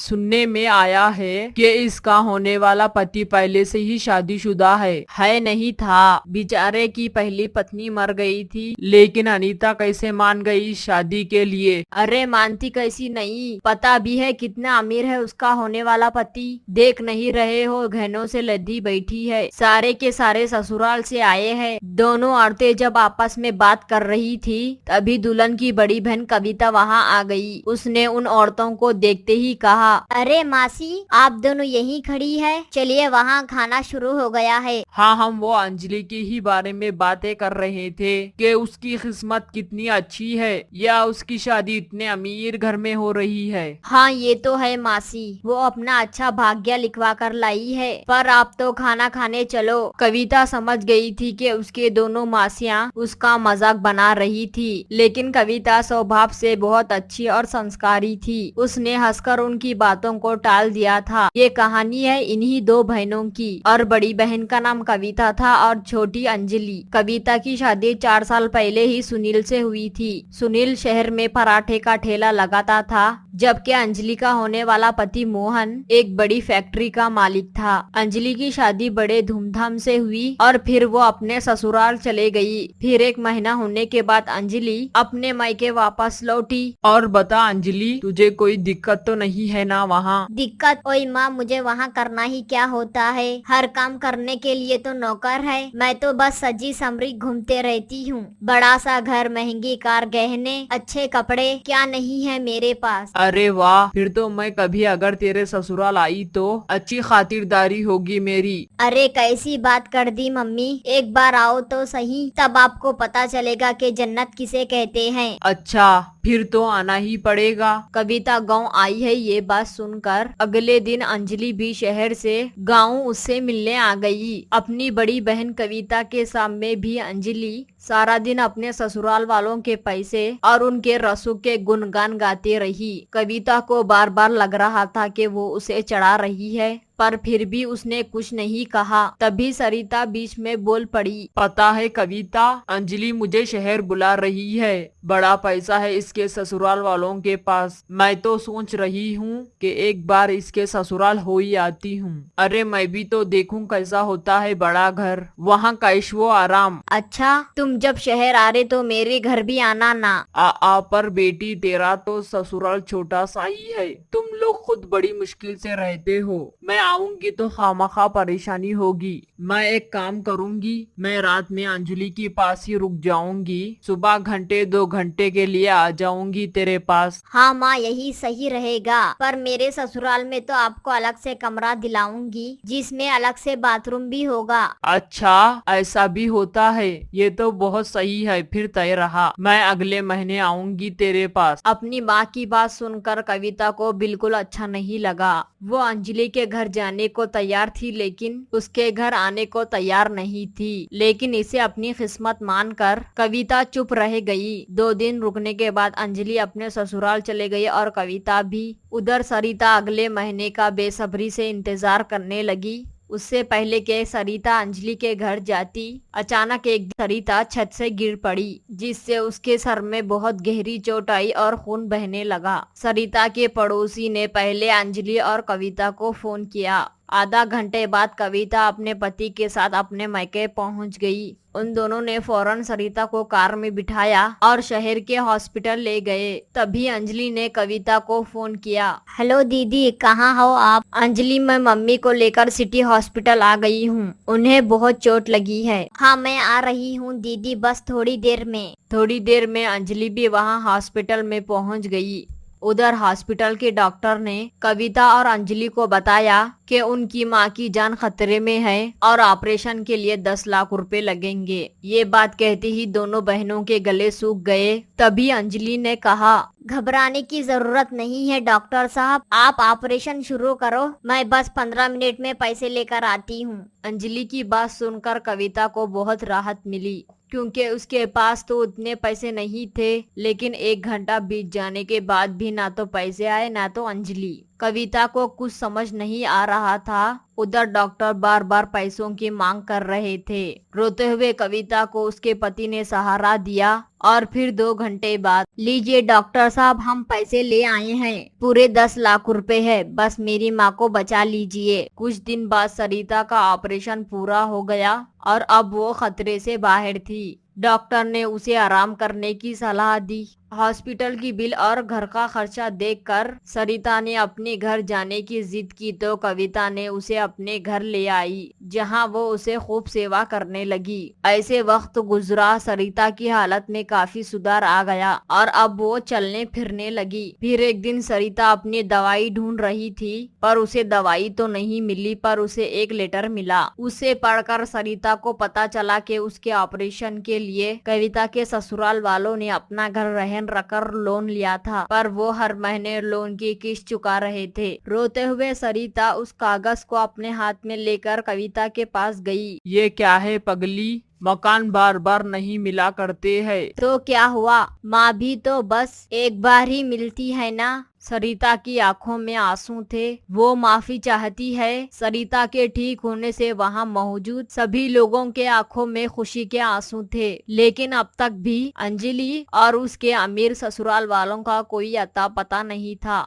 सुनने में आया है कि इसका होने वाला पति पहले से ही शादीशुदा है नहीं था। बेचारे की पहली पत्नी मर गई थी, लेकिन अनीता कैसे मान गई शादी के लिए। अरे मानती कैसी नहीं, पता भी है कितना अमीर है उसका होने वाला पति। देख नहीं रहे हो, गहनों से लदी बैठी है, सारे के सारे ससुराल से आए हैं। दोनों औरतें जब आपस में बात कर रही थी तभी दुल्हन की बड़ी बहन कविता वहां आ गई। उसने उन औरतों को देखते ही कहा, अरे मासी, आप दोनों यहीं खड़ी है, चलिए वहाँ खाना शुरू हो गया है। हाँ, हम वो अंजलि की ही बारे में बातें कर रहे थे कि उसकी किस्मत कितनी अच्छी है या उसकी शादी इतने अमीर घर में हो रही है। हाँ ये तो है मासी, वो अपना अच्छा भाग्य लिखवा कर लाई है। पर आप तो खाना खाने चलो। कविता समझ गई थी कि उसके दोनों मासियां उसका मजाक बना रही थी, लेकिन कविता स्वभाव से बहुत अच्छी और संस्कारी थी। उसने हंसकर उनकी बातों को टाल दिया था। ये कहानी है इन्हीं दो बहनों की, और बड़ी बहन का नाम कविता था और छोटी अंजलि। कविता की शादी 4 साल पहले ही सुनील से हुई थी। सुनील शहर में पराठे का ठेला लगाता था, जबकि अंजलि का होने वाला पति मोहन एक बड़ी फैक्ट्री का मालिक था। अंजलि की शादी बड़े धूमधाम से हुई और फिर वो अपने ससुराल चले गई। फिर 1 महीना होने के बाद अंजलि अपने मायके वापस लौटी। और बता अंजलि, तुझे कोई दिक्कत तो नहीं है ना वहाँ? दिक्कत? ओए माँ, मुझे वहाँ करना ही क्या होता है, हर काम करने के लिए तो नौकर है। मैं तो बस सजी समरी घूमते रहती हूँ। बड़ा सा घर, महंगी कार, गहने, अच्छे कपड़े, क्या नहीं है मेरे पास। अरे वाह, फिर तो मैं कभी अगर तेरे ससुराल आई तो अच्छी खातिरदारी होगी मेरी। अरे कैसी बात कर दी मम्मी, एक बार आओ तो सही, तब आपको पता चलेगा कि जन्नत किसे कहते हैं। अच्छा, फिर तो आना ही पड़ेगा। कविता गांव आई है ये बात सुनकर अगले दिन अंजलि भी शहर से गांव उससे मिलने आ गई। अपनी बड़ी बहन कविता के सामने भी अंजलि सारा दिन अपने ससुराल वालों के पैसे और उनके रसों के गुणगान गाती रही। कविता को बार बार लग रहा था कि वो उसे चढ़ा रही है, पर फिर भी उसने कुछ नहीं कहा। तभी सरिता बीच में बोल पड़ी, पता है कविता, अंजलि मुझे शहर बुला रही है। बड़ा पैसा है इसके ससुराल वालों के पास। मैं तो सोच रही हूँ कि एक बार इसके ससुराल हो ही आती हूँ। अरे मैं भी तो देखूं कैसा होता है बड़ा घर, वहाँ कैशो आराम। अच्छा तुम जब शहर आ रहे तो मेरे घर भी आना ना। आ पर बेटी, तेरा तो ससुराल छोटा सा ही है, तुम लोग खुद बड़ी मुश्किल से रहते हो। मैं आऊंगी तो खामखा परेशानी होगी। मैं एक काम करूंगी, मैं रात में अंजलि के पास ही रुक जाऊंगी, सुबह घंटे 2 घंटे के लिए आ जाऊंगी तेरे पास। हाँ माँ, यही सही रहेगा। पर मेरे ससुराल में तो आपको अलग से कमरा दिलाऊंगी, जिसमें अलग से बाथरूम भी होगा। अच्छा, ऐसा भी होता है? ये तो बहुत सही है, फिर तय रहा, मैं अगले महीने आऊंगी तेरे पास। अपनी माँ की बात सुनकर कविता को बिल्कुल अच्छा नहीं लगा। वो अंजलि के घर जाने को तैयार थी, लेकिन उसके घर आने को तैयार नहीं थी। लेकिन इसे अपनी किस्मत मानकर कविता चुप रह गई। 2 दिन रुकने के बाद अंजलि अपने ससुराल चले गई और कविता भी। उधर सरिता अगले महीने का बेसब्री से इंतजार करने लगी। उससे पहले के सरिता अंजलि के घर जाती, अचानक एक दिन सरिता छत से गिर पड़ी, जिससे उसके सर में बहुत गहरी चोट आई और खून बहने लगा। सरिता के पड़ोसी ने पहले अंजलि और कविता को फोन किया। आधा घंटे बाद कविता अपने पति के साथ अपने मायके पहुंच गई। उन दोनों ने फौरन सरिता को कार में बिठाया और शहर के हॉस्पिटल ले गए। तभी अंजलि ने कविता को फोन किया। हेलो दीदी, कहाँ हो आप? अंजलि, मैं मम्मी को लेकर सिटी हॉस्पिटल आ गई हूँ, उन्हें बहुत चोट लगी है। हाँ मैं आ रही हूँ दीदी, बस थोड़ी देर में। थोड़ी देर में अंजलि भी वहाँ हॉस्पिटल में पहुँच गई। उधर हॉस्पिटल के डॉक्टर ने कविता और अंजलि को बताया कि उनकी माँ की जान खतरे में है और ऑपरेशन के लिए 10 लाख रुपए लगेंगे। ये बात कहते ही दोनों बहनों के गले सूख गए। तभी अंजलि ने कहा, घबराने की जरूरत नहीं है डॉक्टर साहब, आप ऑपरेशन शुरू करो, मैं बस 15 मिनट में पैसे लेकर आती हूँ। अंजलि की बात सुनकर कविता को बहुत राहत मिली, क्योंकि उसके पास तो उतने पैसे नहीं थे। लेकिन 1 घंटा बीत जाने के बाद भी ना तो पैसे आए ना तो अंजलि। कविता को कुछ समझ नहीं आ रहा था। उधर डॉक्टर बार बार पैसों की मांग कर रहे थे। रोते हुए कविता को उसके पति ने सहारा दिया और फिर 2 घंटे बाद, लीजिए डॉक्टर साहब, हम पैसे ले आए हैं। पूरे 10 लाख रुपए है, बस मेरी माँ को बचा लीजिए। कुछ दिन बाद सरिता का ऑपरेशन पूरा हो गया और अब वो खतरे से बाहर थी। डॉक्टर ने उसे आराम करने की सलाह दी। हॉस्पिटल की बिल और घर का खर्चा देखकर सरिता ने अपने घर जाने की जिद की तो कविता ने उसे अपने घर ले आई, जहां वो उसे खूब सेवा करने लगी। ऐसे वक्त गुजरा, सरिता की हालत में काफी सुधार आ गया और अब वो चलने फिरने लगी। फिर एक दिन सरिता अपनी दवाई ढूंढ रही थी, पर उसे दवाई तो नहीं मिली, पर उसे एक लेटर मिला। उसे पढ़कर सरिता को पता चला कि उसके ऑपरेशन के लिए कविता के ससुराल वालों ने अपना घर रहन रखकर लोन लिया था, पर वो हर महीने लोन की किस्त चुका रहे थे। रोते हुए सरिता उस कागज को अपने हाथ में लेकर कविता के पास गई। ये क्या है पगली, मकान बार बार नहीं मिला करते हैं। तो क्या हुआ, माँ भी तो बस एक बार ही मिलती है ना। सरिता की आंखों में आंसू थे। वो माफी चाहती है। सरिता के ठीक होने से वहां मौजूद सभी लोगों के आंखों में खुशी के आंसू थे, लेकिन अब तक भी अंजलि और उसके अमीर ससुराल वालों का कोई अता पता नहीं था।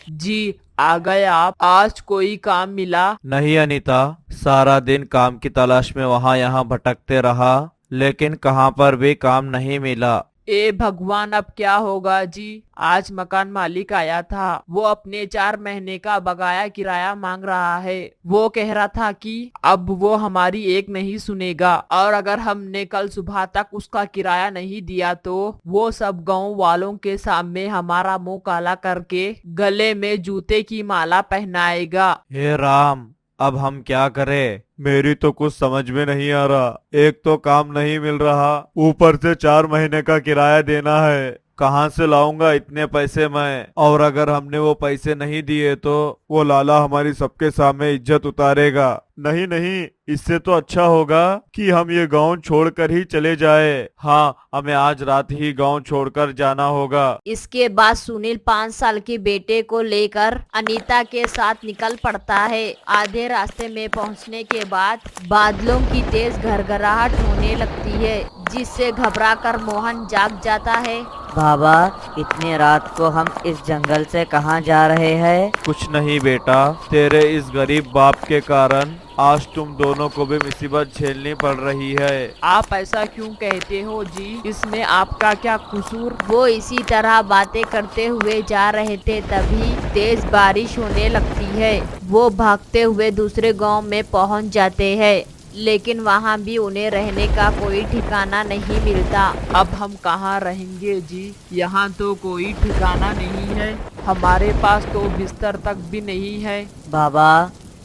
जी आ गए आप, आज कोई काम मिला? नहीं अनीता, सारा दिन काम की तलाश में वहाँ यहाँ भटकते रहा, लेकिन कहाँ पर भी काम नहीं मिला। ए भगवान, अब क्या होगा जी। आज मकान मालिक आया था, वो अपने 4 महीने का बकाया किराया मांग रहा है। वो कह रहा था कि अब वो हमारी एक नहीं सुनेगा और अगर हमने कल सुबह तक उसका किराया नहीं दिया तो वो सब गांव वालों के सामने हमारा मुंह काला करके गले में जूते की माला पहनाएगा। हे राम, अब हम क्या करें? मेरी तो कुछ समझ में नहीं आ रहा। एक तो काम नहीं मिल रहा, ऊपर से 4 महीने का किराया देना है। कहाँ से लाऊंगा इतने पैसे मैं? और अगर हमने वो पैसे नहीं दिए तो वो लाला हमारी सबके सामने इज्जत उतारेगा। नहीं नहीं, इससे तो अच्छा होगा कि हम ये गांव छोड़कर ही चले जाए। हाँ, हमें आज रात ही गांव छोड़कर जाना होगा। इसके बाद सुनील 5 साल के बेटे को लेकर अनीता के साथ निकल पड़ता है। आधे रास्ते में पहुंचने के बाद बादलों की तेज घरघराहट होने लगती है, जिससे घबराकर मोहन जाग जाता है। बाबा, इतनी रात को हम इस जंगल से कहाँ जा रहे हैं? कुछ नहीं बेटा, तेरे इस गरीब बाप के कारण आज तुम दोनों को भी मुसीबत झेलनी पड़ रही है। आप ऐसा क्यों कहते हो जी? इसमें आपका क्या कसूर? वो इसी तरह बातें करते हुए जा रहे थे, तभी तेज बारिश होने लगती है। वो भागते हुए दूसरे गांव में पहुंच जाते हैं, लेकिन वहां भी उन्हें रहने का कोई ठिकाना नहीं मिलता। अब हम कहाँ रहेंगे जी? यहाँ तो कोई ठिकाना नहीं है, हमारे पास तो बिस्तर तक भी नहीं है।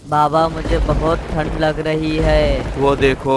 बाबा, मुझे बहुत ठंड लग रही है। वो देखो,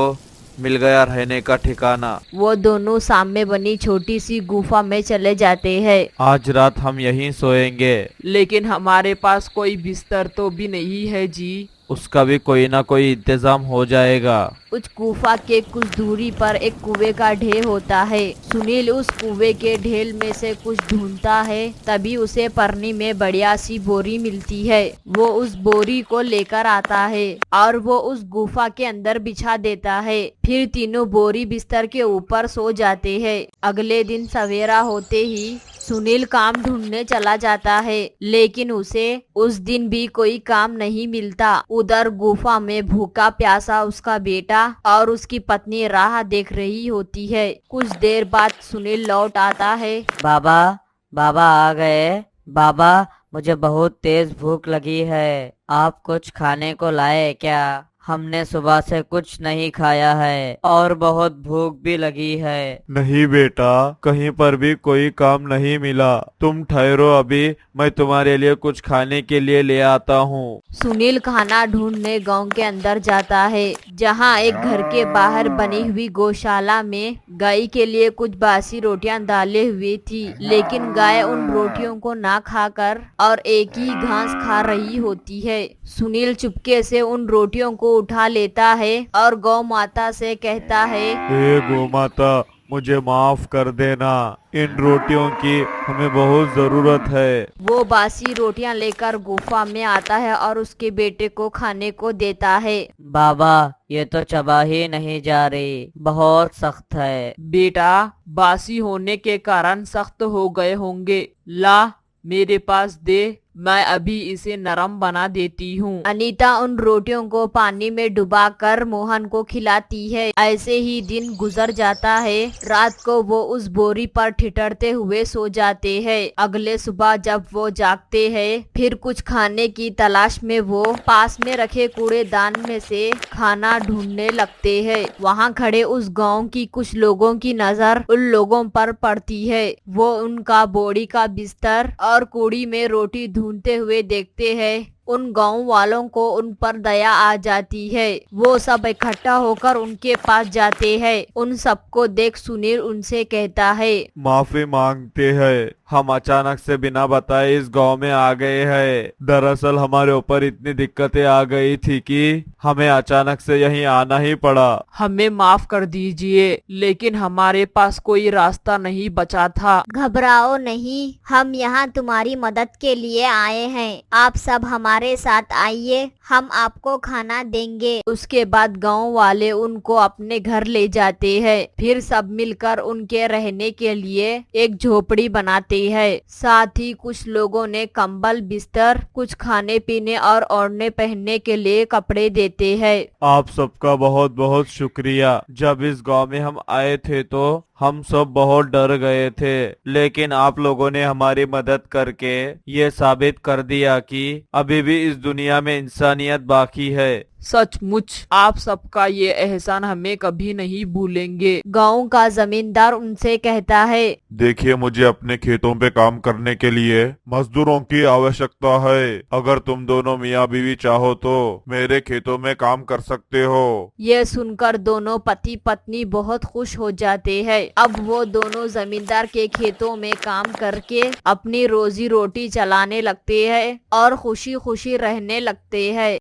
मिल गया रहने का ठिकाना। वो दोनों सामने बनी छोटी सी गुफा में चले जाते हैं। आज रात हम यहीं सोएंगे। लेकिन हमारे पास कोई बिस्तर तो भी नहीं है जी। उसका भी कोई ना कोई इंतजाम हो जाएगा। उस गुफा के कुछ दूरी पर एक कुएं का ढेर होता है। सुनील उस कुएं के ढेर में से कुछ ढूंढता है, तभी उसे परनी में बढ़िया सी बोरी मिलती है। वो उस बोरी को लेकर आता है और वो उस गुफा के अंदर बिछा देता है। फिर तीनों बोरी बिस्तर के ऊपर सो जाते हैं। अगले दिन सवेरा होते ही सुनील काम ढूंढने चला जाता है, लेकिन उसे उस दिन भी कोई काम नहीं मिलता। उधर गुफा में भूखा प्यासा उसका बेटा और उसकी पत्नी राह देख रही होती है। कुछ देर बाद सुनील लौट आता है। बाबा आ गए? बाबा, मुझे बहुत तेज भूख लगी है। आप कुछ खाने को लाए क्या? हमने सुबह से कुछ नहीं खाया है और बहुत भूख भी लगी है। नहीं बेटा, कहीं पर भी कोई काम नहीं मिला। तुम ठहरो, अभी मैं तुम्हारे लिए कुछ खाने के लिए ले आता हूँ। सुनील खाना ढूंढने गांव के अंदर जाता है, जहां एक घर के बाहर बनी हुई गौशाला में गाय के लिए कुछ बासी रोटियां डाले हुई थी, लेकिन गाय उन रोटियों को ना खाकर और एक ही घास खा रही होती है। सुनील चुपके से उन रोटियों को उठा लेता है और गौ माता से कहता है, हे गौ माता, मुझे माफ कर देना। इन रोटियों की हमें बहुत जरूरत है। वो बासी रोटियां लेकर गुफा में आता है और उसके बेटे को खाने को देता है। बाबा ये तो चबा ही नहीं जा रही, बहुत सख्त है। बेटा, बासी होने के कारण सख्त हो गए होंगे। ला, मेरे पास दे, मैं अभी इसे नरम बना देती हूँ। अनीता उन रोटियों को पानी में डुबाकर मोहन को खिलाती है। ऐसे ही दिन गुजर जाता है। रात को वो उस बोरी पर ठिठुरते हुए सो जाते हैं। अगले सुबह जब वो जागते हैं, फिर कुछ खाने की तलाश में वो पास में रखे कूड़ेदान में से खाना ढूंढने लगते हैं। वहाँ खड़े उस गांव की कुछ लोगों की नजर उन लोगों पर पड़ती है। वो उनका बोरी का बिस्तर और कूड़ी में रोटी ढूंढते हुए देखते हैं। उन गांव वालों को उन पर दया आ जाती है। वो सब इकट्ठा होकर उनके पास जाते हैं। उन सबको देख सुनील उनसे कहता है, माफी मांगते हैं, हम अचानक से बिना बताए इस गांव में आ गए हैं। दरअसल हमारे ऊपर इतनी दिक्कतें आ गई थी कि हमें अचानक से यहीं आना ही पड़ा। हमें माफ कर दीजिए, लेकिन हमारे पास कोई रास्ता नहीं बचा था। घबराओ नहीं, हम यहाँ तुम्हारी मदद के लिए आए हैं। आप सब हमारे साथ आइए, हम आपको खाना देंगे। उसके बाद गांव वाले उनको अपने घर ले जाते हैं। फिर सब मिलकर उनके रहने के लिए एक झोपड़ी बनाते हैं। साथ ही कुछ लोगों ने कंबल, बिस्तर, कुछ खाने पीने और ओढ़ने पहनने के लिए कपड़े देते हैं। आप सबका बहुत बहुत शुक्रिया। जब इस गांव में हम आए थे तो हम सब बहुत डर गए थे, लेकिन आप लोगों ने हमारी मदद करके ये साबित कर दिया कि अभी भी इस दुनिया में इंसानियत बाकी है। सचमुच आप सबका ये एहसान हमें कभी नहीं भूलेंगे। गांव का जमींदार उनसे कहता है, देखिए, मुझे अपने खेतों पे काम करने के लिए मजदूरों की आवश्यकता है। अगर तुम दोनों मियाँ बीवी चाहो तो मेरे खेतों में काम कर सकते हो। ये सुनकर दोनों पति पत्नी बहुत खुश हो जाते हैं। अब वो दोनों जमींदार के खेतों में काम करके अपनी रोजी रोटी चलाने लगते हैं और खुशी खुशी रहने लगते हैं।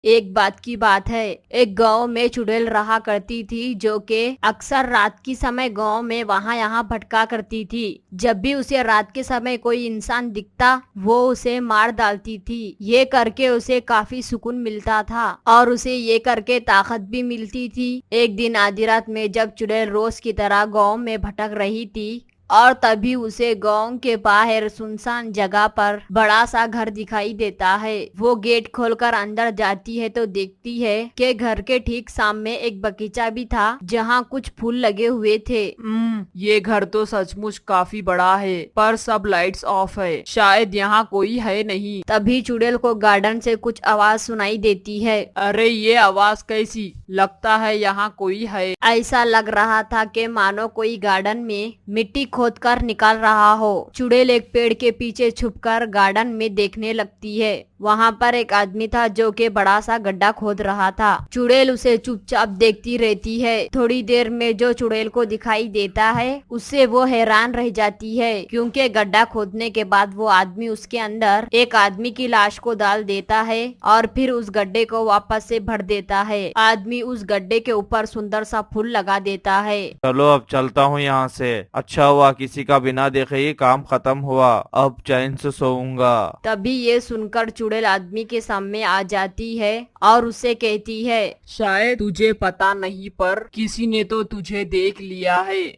एक बात की बात है, एक गांव में चुड़ैल रहा करती थी, जो कि अक्सर रात की समय गांव में वहां यहाँ भटका करती थी। जब भी उसे रात के समय कोई इंसान दिखता, वो उसे मार डालती थी। ये करके उसे काफी सुकून मिलता था और उसे ये करके ताकत भी मिलती थी। एक दिन आधी रात में जब चुड़ैल रोज की तरह गाँव में भटक रही थी और तभी उसे गांव के बाहर सुनसान जगह पर बड़ा सा घर दिखाई देता है। वो गेट खोलकर अंदर जाती है तो देखती है कि घर के ठीक सामने एक बगीचा भी था, जहां कुछ फूल लगे हुए थे। ये घर तो सचमुच काफी बड़ा है, पर सब लाइट्स ऑफ है। शायद यहाँ कोई है नहीं। तभी चुड़ैल को गार्डन से कुछ आवाज सुनाई देती है। अरे, ये आवाज कैसी? लगता है यहाँ कोई है। ऐसा लग रहा था कि मानो कोई गार्डन में मिट्टी खोदकर निकाल रहा हो। चुड़ैल एक पेड़ के पीछे छुपकर गार्डन में देखने लगती है। वहाँ पर एक आदमी था जो कि बड़ा सा गड्ढा खोद रहा था। चुड़ैल उसे चुपचाप देखती रहती है। थोड़ी देर में जो चुड़ैल को दिखाई देता है, उससे वो हैरान रह जाती है, क्योंकि गड्ढा खोदने के बाद वो आदमी उसके अंदर एक आदमी की लाश को डाल देता है और फिर उस गड्ढे को वापस से भर देता है। आदमी उस गड्ढे के ऊपर सुंदर सा फूल लगा देता है। चलो अब चलता हूँ यहाँ से। अच्छा हुआ किसी का बिना देखे ही काम खत्म हुआ। अब चैन से सोऊंगा। तभी ये सुनकर चुड़ैल आदमी के सामने आ जाती है और उससे कहती है, शायद तुझे पता नहीं, पर किसी ने तो तुझे देख लिया है।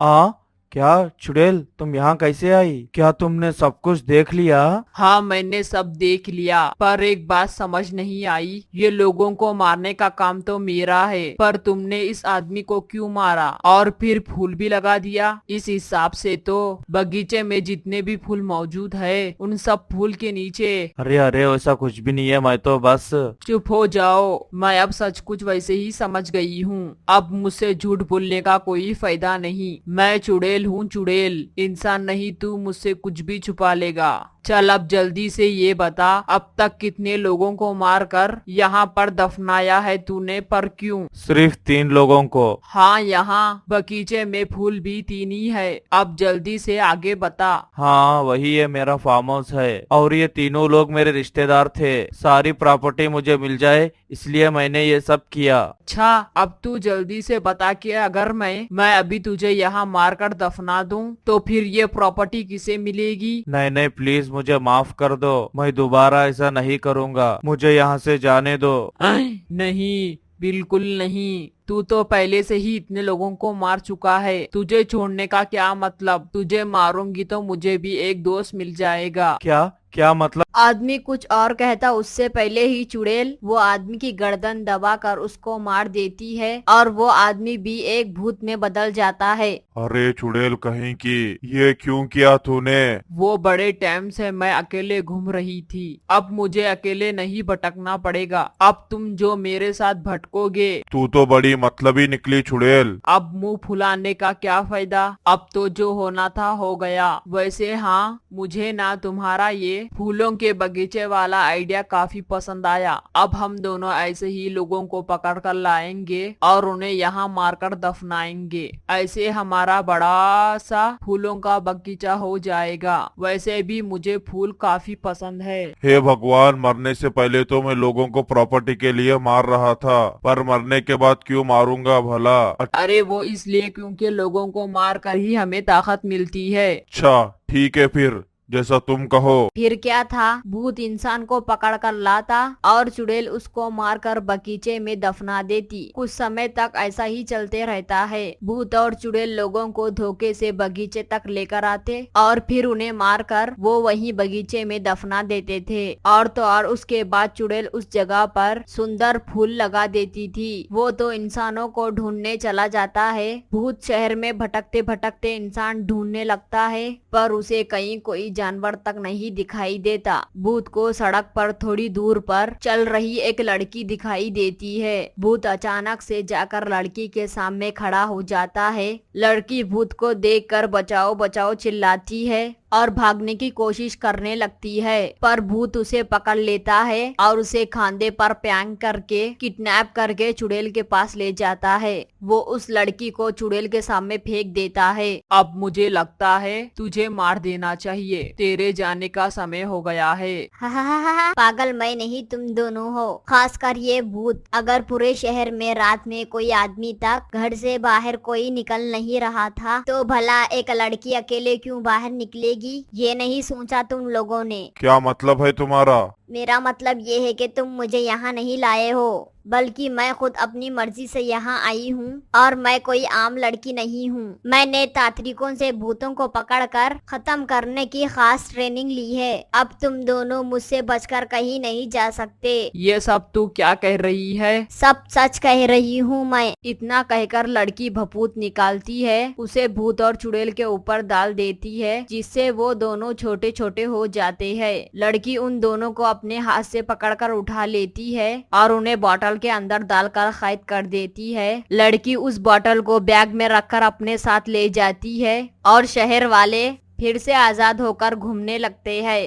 क्या चुड़ैल, तुम यहाँ कैसे आई? क्या तुमने सब कुछ देख लिया? हाँ, मैंने सब देख लिया, पर एक बात समझ नहीं आई। ये लोगों को मारने का काम तो मेरा है, पर तुमने इस आदमी को क्यों मारा और फिर फूल भी लगा दिया? इस हिसाब से तो बगीचे में जितने भी फूल मौजूद है, उन सब फूल के नीचे। अरे अरे, वैसा कुछ भी नहीं है, मैं तो बस। चुप हो जाओ, मैं अब सच कुछ वैसे ही समझ गई हूँ। अब मुझसे झूठ बोलने का कोई फायदा नहीं। मैं चुड़ैल हूँ, चुड़ैल। इंसान नहीं, तू मुझसे कुछ भी छुपा लेगा। चल अब जल्दी से ये बता, अब तक कितने लोगों को मारकर यहाँ पर दफनाया है तूने, पर क्यों? सिर्फ 3 लोगों को। हाँ, यहाँ बगीचे में फूल भी 3 ही है। अब जल्दी से आगे बता। हाँ, वही ये मेरा फार्म हाउस है और ये तीनों लोग मेरे रिश्तेदार थे। सारी प्रॉपर्टी मुझे मिल जाए इसलिए मैंने ये सब किया। अच्छा, अब तू जल्दी से बता कि अगर मैं अभी तुझे यहाँ मारकर दफना दूं तो फिर ये प्रॉपर्टी किसे मिलेगी? नहीं नहीं, प्लीज मुझे माफ कर दो, मैं दोबारा ऐसा नहीं करूँगा, मुझे यहाँ से जाने दो। नहीं, बिल्कुल नहीं। तू तो पहले से ही इतने लोगों को मार चुका है, तुझे छोड़ने का क्या मतलब? तुझे मारूंगी तो मुझे भी एक दोस्त मिल जाएगा। क्या क्या मतलब? आदमी कुछ और कहता उससे पहले ही चुड़ैल वो आदमी की गर्दन दबाकर उसको मार देती है और वो आदमी भी एक भूत में बदल जाता है। अरे चुड़ैल कहीं की, ये क्यों किया तूने? वो बड़े टाइम से मैं अकेले घूम रही थी, अब मुझे अकेले नहीं भटकना पड़ेगा। अब तुम जो मेरे साथ भटकोगे। तू तो बड़ी मतलबी निकली चुड़ैल। अब मुंह फुलाने का क्या फायदा, अब तो जो होना था हो गया। वैसे हाँ, मुझे ना तुम्हारा ये फूलों के बगीचे वाला आइडिया काफी पसंद आया। अब हम दोनों ऐसे ही लोगों को पकड़ कर लाएंगे और उन्हें यहाँ मारकर दफनाएंगे। ऐसे हमारा बड़ा सा फूलों का बगीचा हो जाएगा। वैसे भी मुझे फूल काफी पसंद है। हे भगवान, मरने से पहले तो मैं लोगों को प्रॉपर्टी के लिए मार रहा था, पर मरने के बाद क्यों मारूंगा भला? अरे वो इसलिए क्योंकि लोगों को मार कर ही हमें ताकत मिलती है। अच्छा ठीक है, फिर जैसा तुम कहो। फिर क्या था, भूत इंसान को पकड़ कर लाता और चुड़ैल उसको मारकर बगीचे में दफना देती। कुछ समय तक ऐसा ही चलते रहता है। भूत और चुड़ैल लोगों को धोखे से बगीचे तक लेकर आते और फिर उन्हें मारकर वो वहीं बगीचे में दफना देते थे। और तो और उसके बाद चुड़ैल उस जगह पर सुंदर फूल लगा देती थी। वो तो इंसानों को ढूंढने चला जाता है। भूत शहर में भटकते भटकते इंसान ढूंढने लगता है, पर उसे कहीं कोई जानवर तक नहीं दिखाई देता। भूत को सड़क पर थोड़ी दूर पर चल रही एक लड़की दिखाई देती है। भूत अचानक से जाकर लड़की के सामने खड़ा हो जाता है। लड़की भूत को देखकर बचाओ बचाओ चिल्लाती है और भागने की कोशिश करने लगती है, पर भूत उसे पकड़ लेता है और उसे खांधे पर पैंग करके किडनैप करके चुड़ैल के पास ले जाता है। वो उस लड़की को चुड़ैल के सामने फेंक देता है। अब मुझे लगता है तुझे मार देना चाहिए, तेरे जाने का समय हो गया है। हा, पागल मैं नहीं, तुम दोनों हो। खासकर ये भूत। अगर पूरे शहर में रात में कोई आदमी तक घर से बाहर कोई निकल नहीं रहा था तो भला एक लड़की अकेले क्यों बाहर निकलेगी? ये नहीं सोचा तुम लोगों ने। क्या मतलब है तुम्हारा? मेरा मतलब ये है कि तुम मुझे यहाँ नहीं लाए हो, बल्कि मैं खुद अपनी मर्जी से यहाँ आई हूँ और मैं कोई आम लड़की नहीं हूँ। मैंने तांत्रिकों से भूतों को पकड़कर खत्म करने की खास ट्रेनिंग ली है। अब तुम दोनों मुझसे बचकर कहीं नहीं जा सकते। ये सब तू क्या कह रही है? सब सच कह रही हूँ मैं। इतना कहकर लड़की भभूत निकालती है, उसे भूत और चुड़ैल के ऊपर डाल देती है, जिससे वो दोनों छोटे छोटे हो जाते हैं। लड़की उन दोनों को अपने हाथ से पकड़कर उठा लेती है और उन्हें बॉटल के अंदर डालकर कैद कर देती है। लड़की उस बॉटल को बैग में रखकर अपने साथ ले जाती है और शहर वाले फिर से आजाद होकर घूमने लगते हैं।